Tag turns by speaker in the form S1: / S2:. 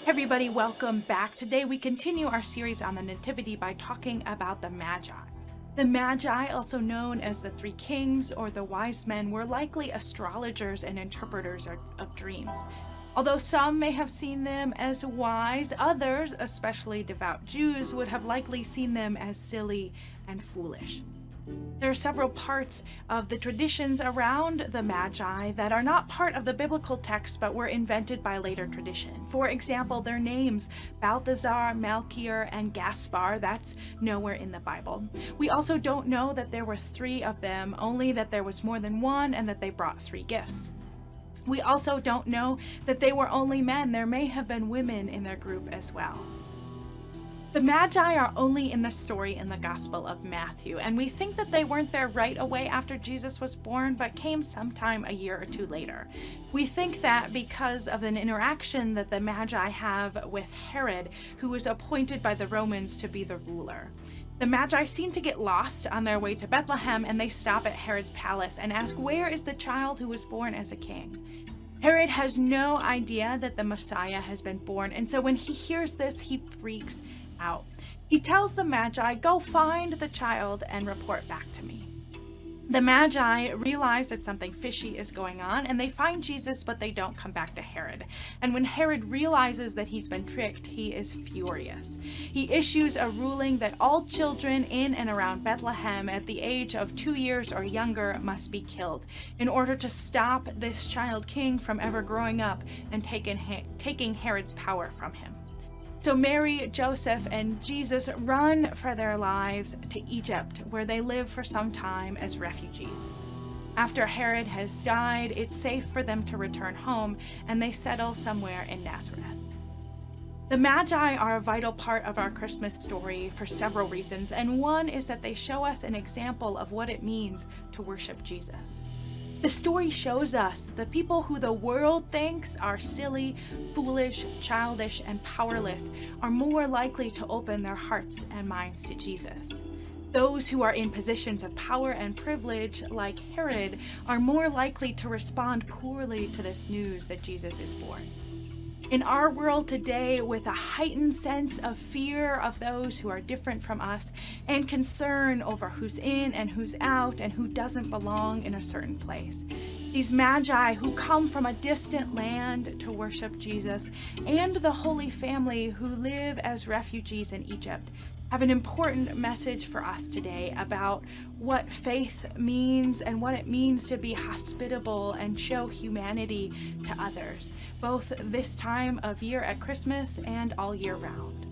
S1: Everybody, welcome back. Today we continue our series on the Nativity by talking about the Magi. The Magi, also known as the Three Kings or the Wise Men, were likely astrologers and interpreters of dreams. Although some may have seen them as wise, others, especially devout Jews, would have likely seen them as silly and foolish. There are several parts of the traditions around the Magi that are not part of the biblical text but were invented by later tradition. For example, their names, Balthazar, Melchior, and Gaspar, that's nowhere in the Bible. We also don't know that there were three of them, only that there was more than one and that they brought three gifts. We also don't know that they were only men. There may have been women in their group as well. The Magi are only in the story in the Gospel of Matthew, and we think that they weren't there right away after Jesus was born, but came sometime a year or two later. We think that because of an interaction that the Magi have with Herod, who was appointed by the Romans to be the ruler. The Magi seem to get lost on their way to Bethlehem, and they stop at Herod's palace and ask, "Where is the child who was born as a king?" Herod has no idea that the Messiah has been born, and so when he hears this, he freaks out. He tells the Magi, "Go find the child and report back to me." The Magi realize that something fishy is going on, and they find Jesus, but they don't come back to Herod. And when Herod realizes that he's been tricked, he is furious. He issues a ruling that all children in and around Bethlehem at the age of 2 years or younger must be killed in order to stop this child king from ever growing up and taking Herod's power from him. So Mary, Joseph, and Jesus run for their lives to Egypt, where they live for some time as refugees. After Herod has died, it's safe for them to return home, and they settle somewhere in Nazareth. The Magi are a vital part of our Christmas story for several reasons, and one is that they show us an example of what it means to worship Jesus. The story shows us the people who the world thinks are silly, foolish, childish, and powerless are more likely to open their hearts and minds to Jesus. Those who are in positions of power and privilege, like Herod, are more likely to respond poorly to this news that Jesus is born. In our world today, with a heightened sense of fear of those who are different from us and concern over who's in and who's out and who doesn't belong in a certain place, these Magi who come from a distant land to worship Jesus and the Holy Family who live as refugees in Egypt have an important message for us today about what faith means and what it means to be hospitable and show humanity to others, both this time of year at Christmas and all year round.